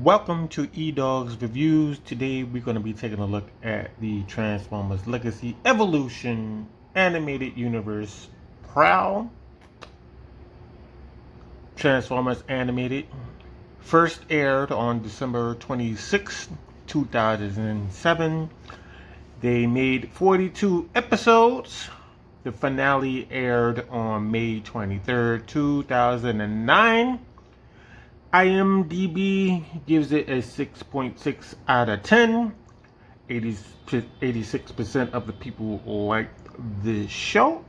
Welcome to Edoggz Reviews. Today we're going to be taking a look at the Transformers Legacy Evolution animated universe Prowl. Transformers Animated first aired on December 26, 2007. They made 42 episodes. The finale aired on May 23rd, 2009. IMDb gives it a 6.6 out of 10. 86% of the people liked the show.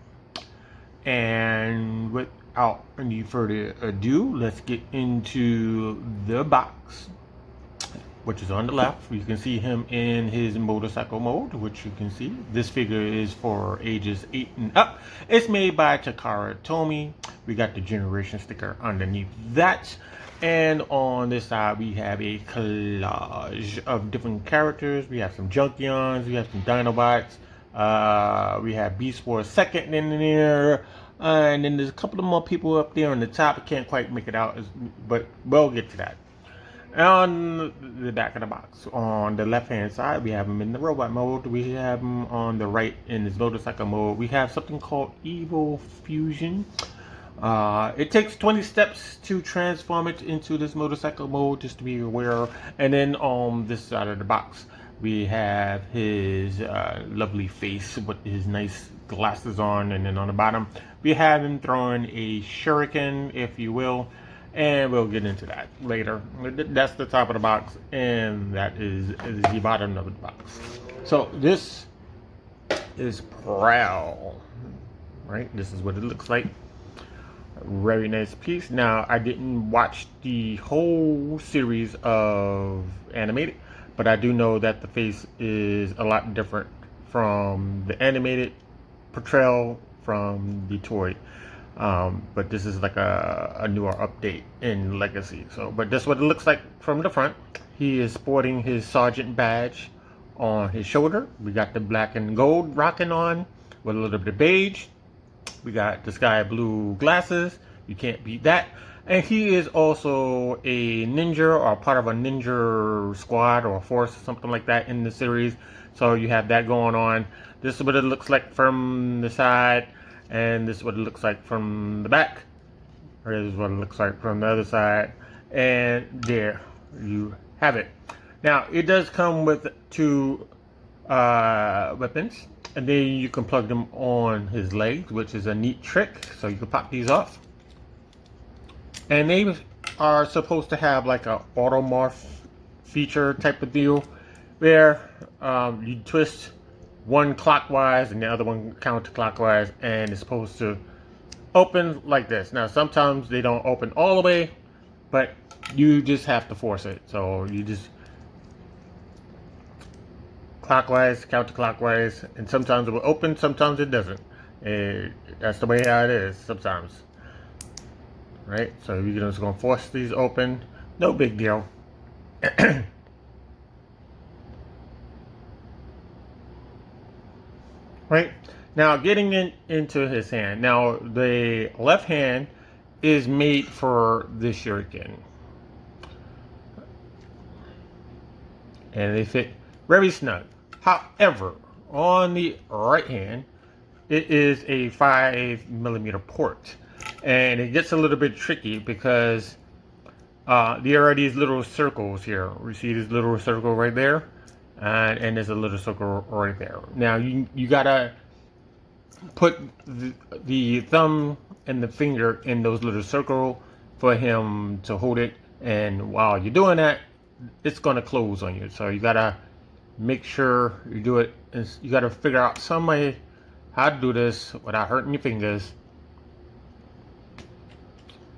And without any further ado, let's get into the box, which is on the left. You can see him in his motorcycle mode, which you can see. This figure is for ages 8 and up. It's made by Takara Tomy. We got the generation sticker underneath that. And on this side, we have a collage of different characters. We have some Junkions, we have some Dinobots, we have Beast Wars Second in there, and then there's a couple of more people up there on the top. I can't quite make it out, but we'll get to that. On the back of the box, on the left hand side, we have him in the robot mode. We have him on the right in his motorcycle mode. We have something called Evil Fusion. It takes 20 steps to transform it into this motorcycle mode, just to be aware. And then on this side of the box, we have his lovely face with his nice glasses on. And then on the bottom, we have him throwing a shuriken, if you will. And we'll get into that later. That's the top of the box, and that is the bottom of the box. So this is Prowl, right? This is what it looks like. Very nice piece. Now, I didn't watch the whole series of animated, but I do know that the face is a lot different from the animated portrayal from the toy. But this is like a newer update in Legacy. So, but this is what it looks like from the front. He is sporting his sergeant badge on his shoulder. We got the black and gold rocking on with a little bit of beige. We got the sky blue glasses. You can't beat that. And he is also a ninja, or part of a ninja squad or force or something like that in the series. So you have that going on. This is what it looks like from the side. And this is what it looks like from the back. Or this is what it looks like from the other side. And there you have it. Now, it does come with two weapons. And then you can plug them on his legs, which is a neat trick. So you can pop these off. And they are supposed to have like a automorph feature type of deal, where you twist one clockwise and the other one counterclockwise, and it's supposed to open like this. Now, sometimes they don't open all the way, but you just have to force it. So you just clockwise, counterclockwise, and sometimes it will open, sometimes it doesn't. That's the way how it is sometimes, right? So you're just gonna force these open, no big deal. Right now, getting into his hand. Now, the left hand is made for the shuriken, and they fit very snug. However, on the right hand, it is a 5mm port, and it gets a little bit tricky because there are these little circles here. We see this little circle right there, and there's a little circle right there. Now, you gotta put the thumb and the finger in those little circles for him to hold it, and while you're doing that, it's gonna close on you. So you gotta make sure you do it. You got to figure out some way how to do this without hurting your fingers,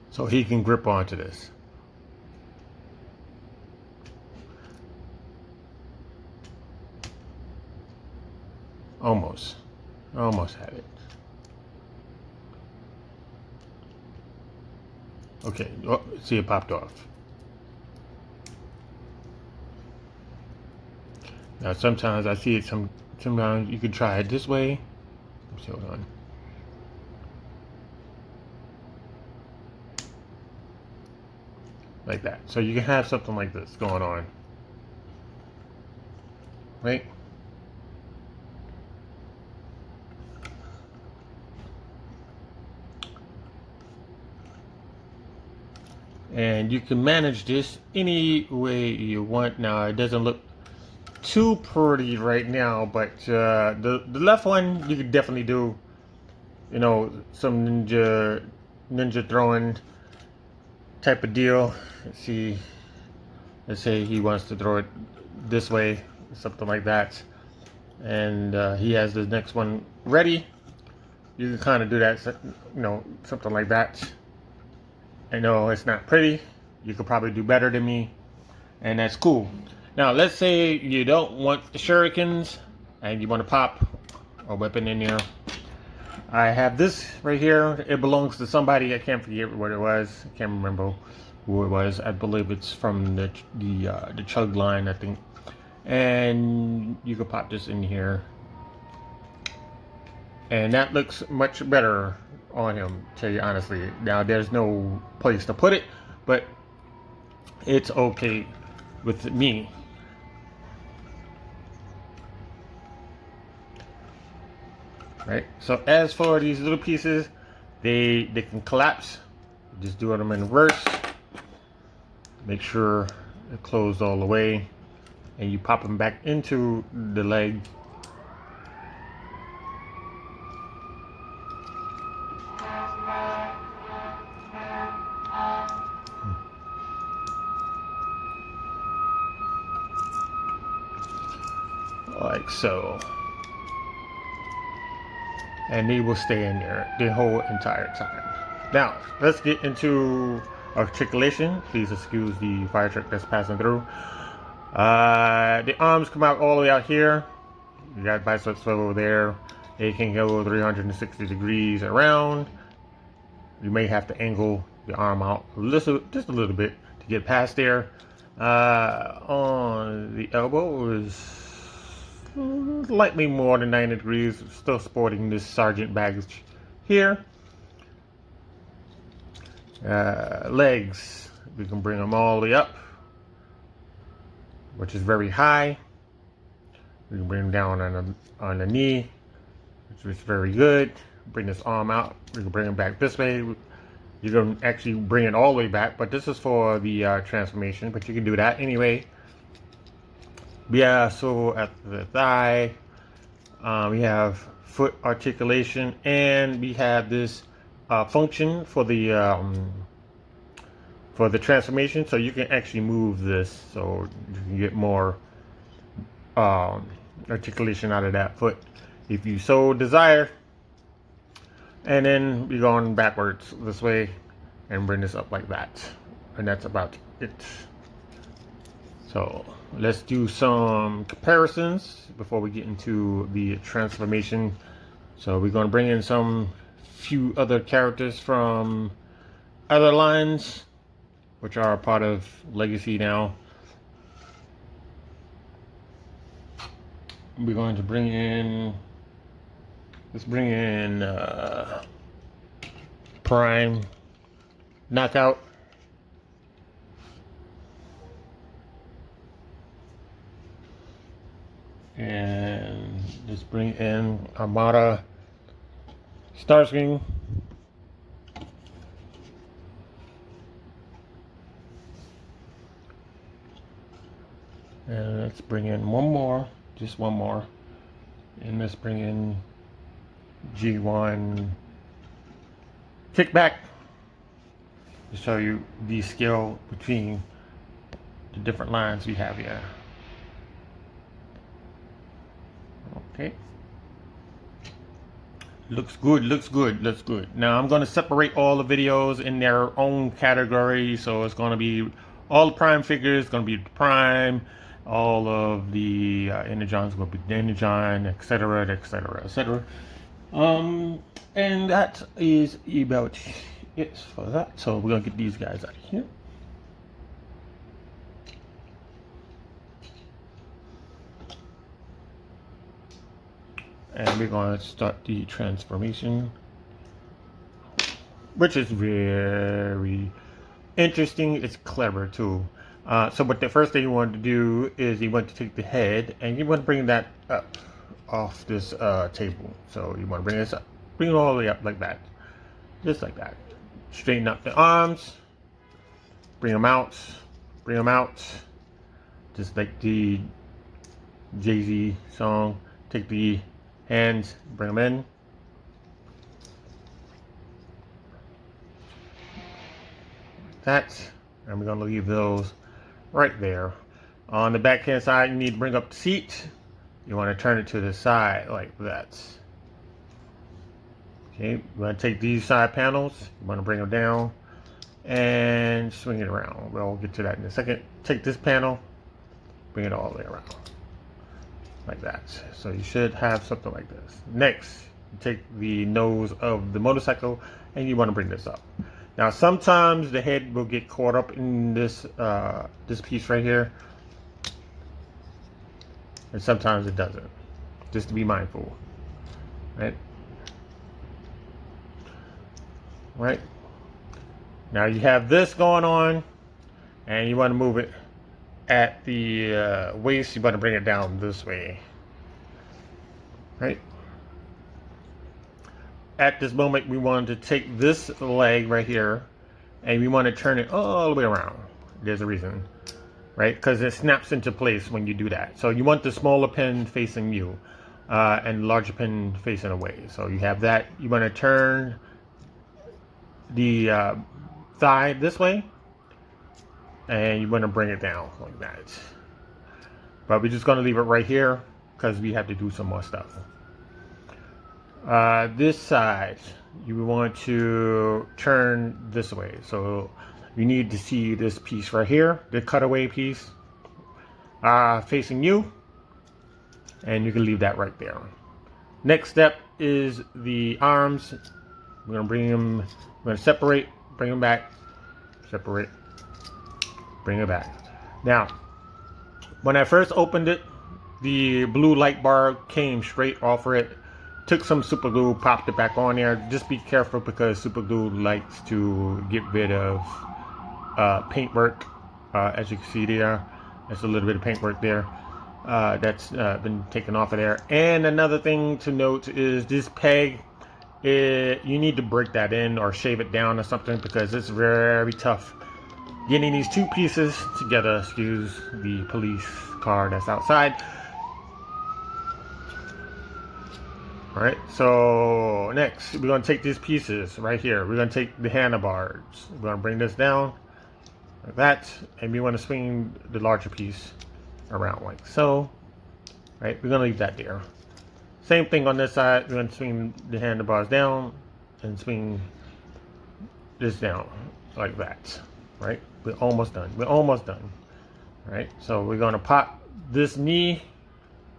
so he can grip onto this. Almost had it. Okay, oh, see, it popped off. Now, sometimes I see it. Sometimes you can try it this way. Hold on. like that. So you can have something like this going on, right? And you can manage this any way you want. Now it doesn't look too pretty right now, but the left one you could definitely do, you know, some ninja throwing type of deal. Let's say he wants to throw it this way, something like that, and he has the next one ready. You can kind of do that, you know, something like that. I know it's not pretty. You could probably do better than me, and that's cool. Now, let's say you don't want the shurikens and you want to pop a weapon in there. I have this right here. It belongs to somebody. I can't forget what it was. I can't remember who it was. I believe it's from the Chug line, I think. And you can pop this in here, and that looks much better on him, to tell you honestly. Now there's no place to put it, but it's okay with me. Right, so as for these little pieces, they can collapse. Just do them in reverse. Make sure it closed all the way, and you pop them back into the leg. Like so. And they will stay in there the whole entire time. Now, let's get into articulation. Please excuse the fire truck that's passing through. The arms come out all the way out here. You got biceps over there. They can go 360 degrees around. You may have to angle the arm out just a little bit to get past there. On the elbow is slightly more than 90 degrees. Still sporting this sergeant baggage here. Legs, we can bring them all the way up, which is very high. We can bring them down on the knee, which is very good. Bring this arm out. We can bring it back this way. You can actually bring it all the way back, but this is for the transformation, but you can do that anyway. Yeah, so at the thigh, we have foot articulation, and we have this function for the transformation, so you can actually move this, so you can get more articulation out of that foot if you so desire. And then we're going backwards this way and bring this up like that, and that's about it. So let's do some comparisons before we get into the transformation. So we're going to bring in some few other characters from other lines, which are a part of Legacy now. We're going to bring in, let's bring in Prime Knockout. And let's bring in Armada Starscream. And let's bring in one more, just one more. And let's bring in G1 Kickback to show you the scale between the different lines we have here. Okay. Looks good, looks good, looks good. Now I'm going to separate all the videos in their own category. So it's going to be all the Prime figures, going to be Prime, all of the Energons will be Energon, etc., etc., etc. And that is about it for that. So we're going to get these guys out of here. And we're going to start the transformation, which is very interesting, it's clever too. So what the first thing you want to do is you want to take the head and you want to bring that up off this table. So you want to bring this up, bring it all the way up like that, just like that. Straighten up the arms, bring them out, just like the Jay-Z song. Take the hands, bring them in. That, and we're gonna leave those right there. On the back hand side, you need to bring up the seat. You want to turn it to the side like that. Okay, you want to take these side panels, you want to bring them down and swing it around. We'll get to that in a second. Take this panel, bring it all the way around like that. So you should have something like this. Next, you take the nose of the motorcycle and you want to bring this up. Now sometimes the head will get caught up in this this piece right here, and sometimes it doesn't. Just to be mindful, right? Right. Now you have this going on, and you want to move it at the waist. You want to bring it down this way, right? At this moment, we want to take this leg right here, and we want to turn it all the way around. There's a reason, right? Because it snaps into place when you do that. So you want the smaller pin facing you, and the larger pin facing away. So you have that. You want to turn the thigh this way, and you want to bring it down like that. But we're just going to leave it right here because we have to do some more stuff. This side, you want to turn this way. So you need to see this piece right here, the cutaway piece, facing you, and you can leave that right there. Next step is the arms. We're going to bring them, we're going to separate, bring them back, separate, bring it back. Now, when I first opened it, the blue light bar came straight off of it. Took some super glue, popped it back on there. Just be careful because super glue likes to get rid of paintwork. As you can see there, there's a little bit of paintwork there that's been taken off of there. And another thing to note is this peg, you need to break that in or shave it down or something because it's very tough getting these two pieces together. Excuse the police car that's outside. Alright, so next we're going to take these pieces right here. We're going to take the handlebars. We're going to bring this down like that, and we want to swing the larger piece around like so. Right, we're going to leave that there. Same thing on this side. We're going to swing the handlebars down and swing this down like that. Right, we're almost done. We're almost done. Right, so we're going to pop this knee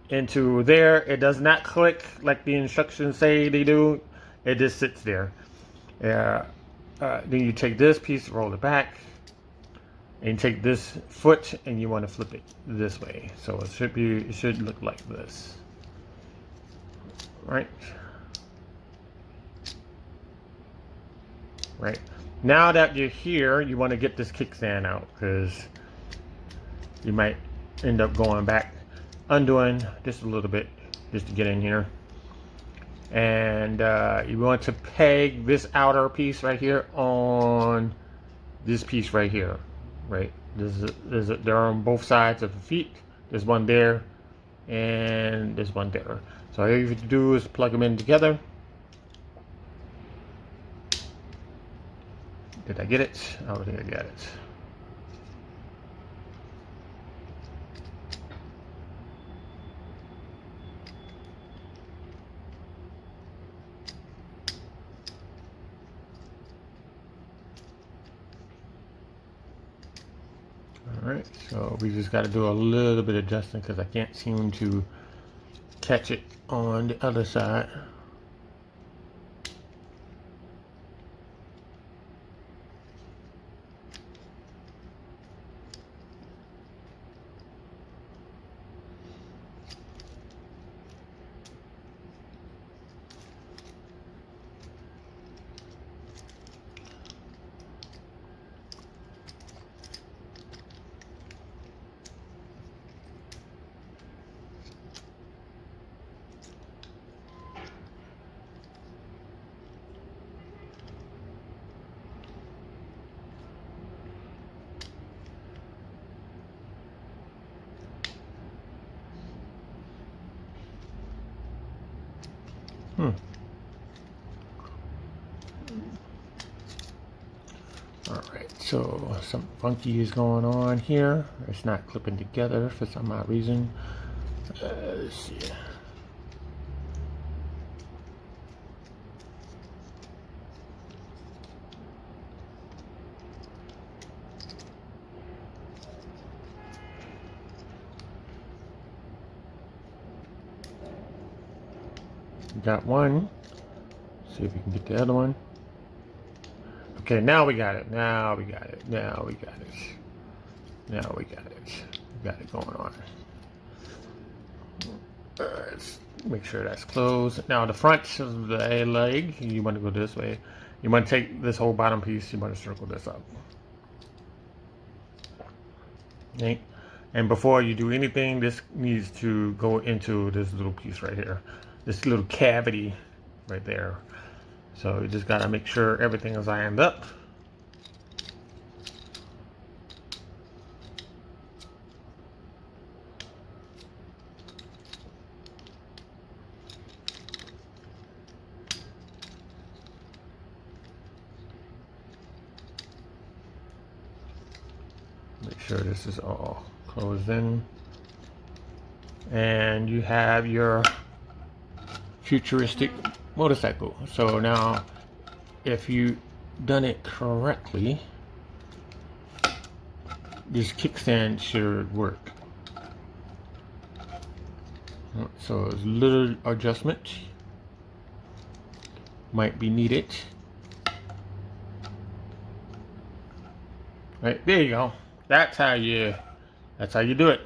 into there. It does not click like the instructions say they do. It just sits there. Then you take this piece, roll it back, and you take this foot and you want to flip it this way. So it should look like this. Right? Right. Now that you're here, you want to get this kickstand out because you might end up going back, undoing just a little bit just to get in here. And you want to peg this outer piece right here on this piece right here. Right, they're on both sides of the feet. There's one there and there's one there. So all you have to do is plug them in together. Did I get it? I don't think I got it. Alright, so we just got to do a little bit of adjusting because I can't seem to catch it on the other side. Alright, so something funky is going on here. It's not clipping together for some odd reason. Let's see. Got one. See if we can get the other one. Okay, now we got it. Now we got it. Now we got it. Now we got it. We got it going on. Let's make sure that's closed. Now the front of the leg, you want to go this way. You want to take this whole bottom piece, you want to circle this up. Okay. And before you do anything, this needs to go into this little piece right here. This little cavity right there. So you just gotta make sure everything is lined up. Make sure this is all closed in. And you have your futuristic motorcycle. So now if you done it correctly, this kickstand should work. So a little adjustment might be needed. Right, there you go. That's how you do it.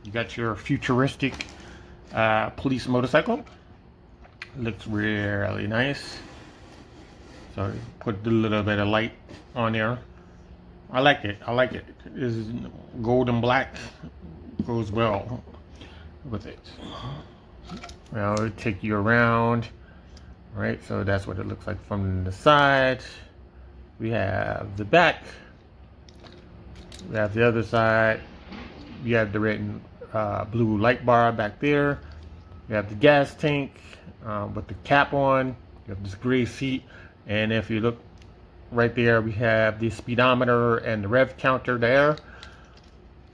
You got your futuristic police motorcycle. Looks really nice. So put a little bit of light on there. I like it. I like it. It's gold and black. Goes well with it. Now it'll take you around. Right, so that's what it looks like from the side. We have the back. We have the other side. You have the red and blue light bar back there. You have the gas tank with the cap on. You have this gray seat, and if you look right there, we have the speedometer and the rev counter there.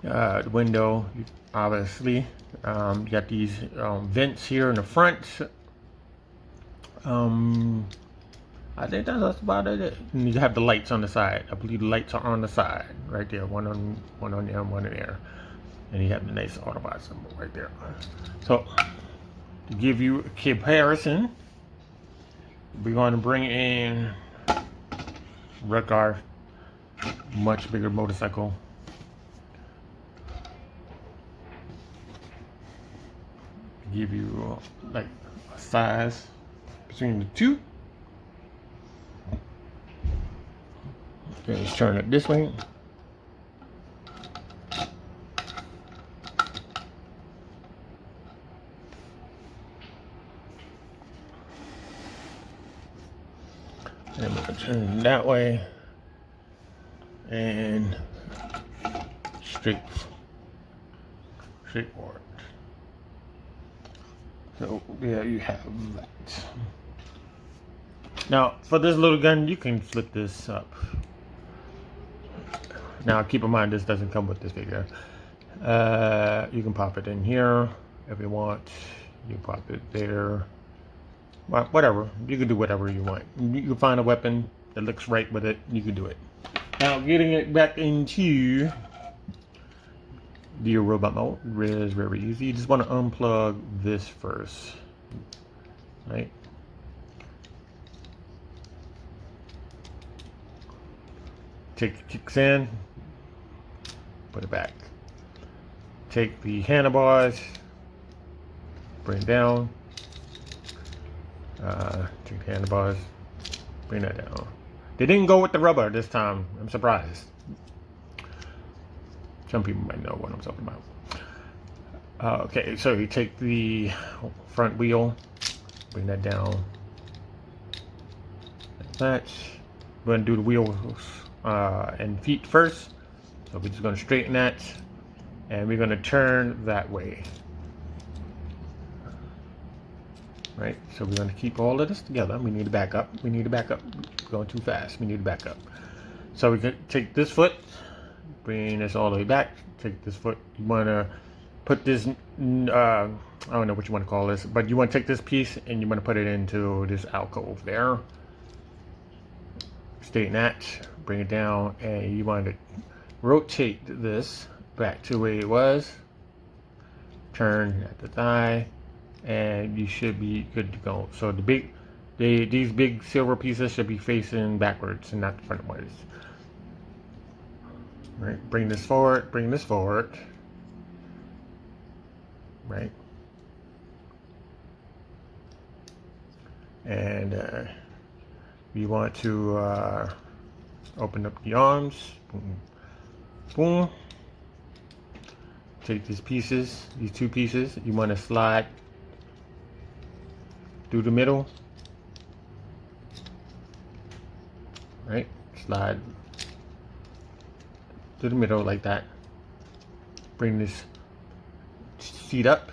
The window, obviously. You got these vents here in the front. I think that's about it. And you have the lights on the side. I believe the lights are on the side, right there. One on there, and one in there. And you have the nice Autobot symbol right there. So, to give you a comparison, we're going to bring in Redcar, much bigger motorcycle. Give you like a size between the two. Okay, let's turn it this way. And we're going to turn it that way. And straightforward. So there you have that. Now for this little gun, you can flip this up. Now keep in mind this doesn't come with this figure. You can pop it in here if you want. You pop it there. Well, whatever. You can do whatever you want. You can find a weapon that looks right with it. You can do it. Now getting it back into the robot mode is very easy. You just want to unplug this first, right? Take the kicks in, put it back. Take the handlebars, bring it down. Take the handlebars, bring that down. They didn't go with the rubber this time. I'm surprised. Some people might know what I'm talking about. Okay, so you take the front wheel, bring that down. Like that. We're going to do the wheels and feet first. So we're just going to straighten that. And we're going to turn that way. right? So we're going to keep all of this together. We need to back up. We need to back up. We're going too fast. We need to back up. So we can take this foot, bring this all the way back. Take this foot. You want to put this, I don't know what you want to call this, but you want to take this piece and you want to put it into this alcove there. Straighten that, bring it down, and you want to rotate this back to where it was. Turn at the thigh, and you should be good to go. So these big silver pieces should be facing backwards and not the front ones. Right, bring this forward, bring this forward. Right, and you want to open up the arms. Boom, boom. Take these pieces, these two pieces. You want to slide through the middle. Right, slide through the middle like that. Bring this seat up.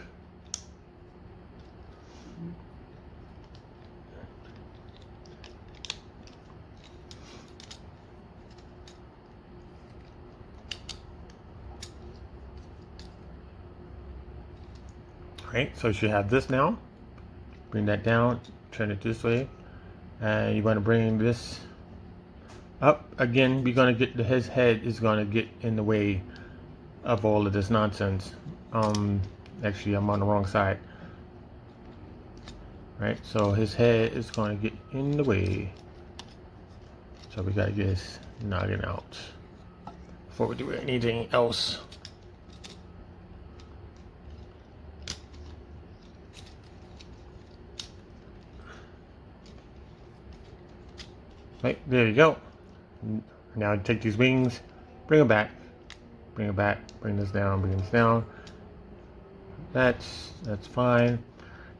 Right, so you should have this now. Bring that down, turn it this way, and you're going to bring this up again. We're going to get his head is going to get in the way of all of this nonsense. Actually, I'm on the wrong side. Right, so his head is going to get in the way. So we got to get his noggin out before we do anything else. Right, there you go. Now take these wings, bring them back, bring them back, bring this down, bring this down. That's fine.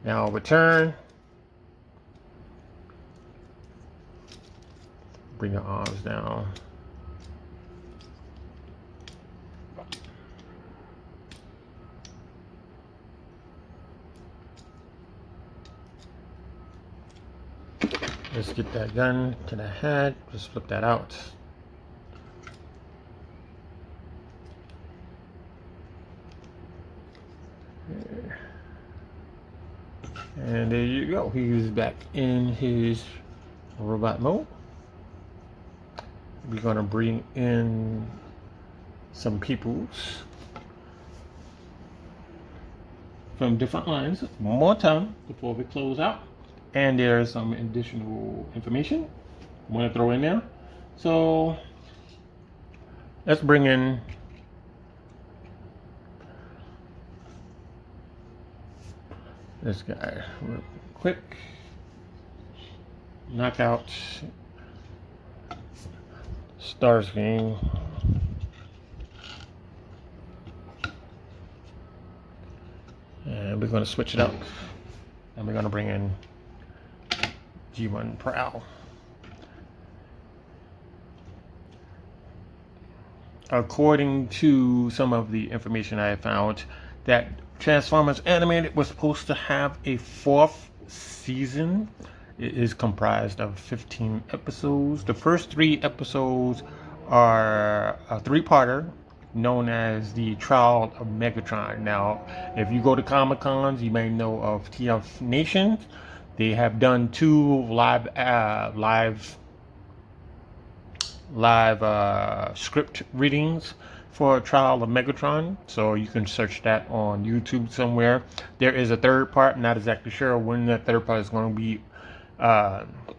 Now return. Bring the arms down. Let's get that gun to the head. Just flip that out. And there you go. He's back in his robot mode. We're gonna bring in some peoples from different lines one more time before we close out. And there's some additional information I want to throw in there. So let's bring in this guy real quick. Knockout Starscream. And we're going to switch it up. And we're going to bring in G1 Prowl. According to some of the information I found, that Transformers Animated was supposed to have a 4th season. It is comprised of 15 episodes. The first 3 episodes are a 3-parter known as the Trial of Megatron. Now, if you go to Comic-Cons, you may know of TF Nation. They have done 2 live script readings for Trial of Megatron, so you can search that on YouTube somewhere. There is a 3rd part. I'm not exactly sure when that 3rd part is going to be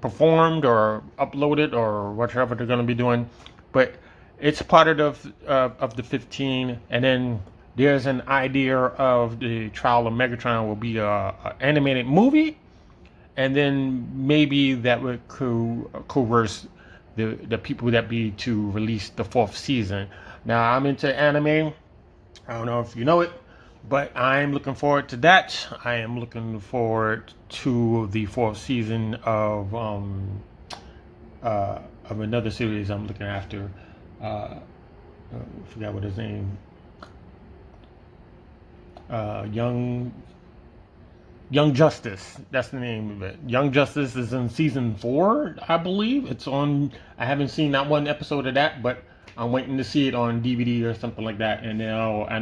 performed or uploaded or whatever they're going to be doing, but it's part of the 15. And then there's an idea of the Trial of Megatron will be a animated movie. And then maybe that would coerce the people that be to release the 4th season. Now, I'm into anime. I don't know if you know it, but I'm looking forward to that. I am looking forward to the 4th season of another series I'm looking after. I forgot what his name. Young Justice. That's the name of it. Young Justice is in season 4, I believe. It's on. I haven't seen that one episode of that, but I'm waiting to see it on DVD or something like that. And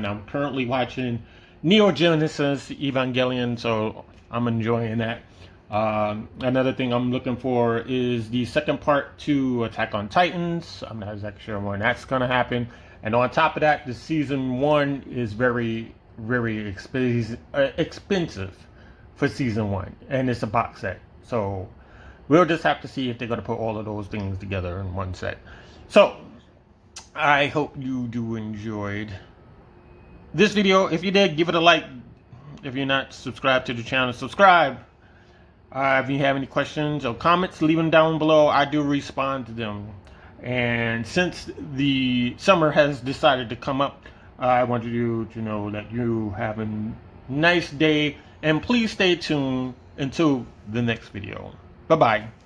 I'm currently watching Neo Genesis Evangelion, so I'm enjoying that. Another thing I'm looking for is the second part to Attack on Titans. I'm not exactly sure when that's gonna happen. And on top of that, the season 1 is very, very expensive for season 1, and it's a box set. So we'll just have to see if they're gonna put all of those things together in one set. So I hope you do enjoyed this video. If you did, give it a like. If you're not subscribed to the channel, subscribe. If you have any questions or comments, leave them down below. I do respond to them. And since the summer has decided to come up, I wanted you to know that you have a nice day. And please stay tuned until the next video. Bye-bye.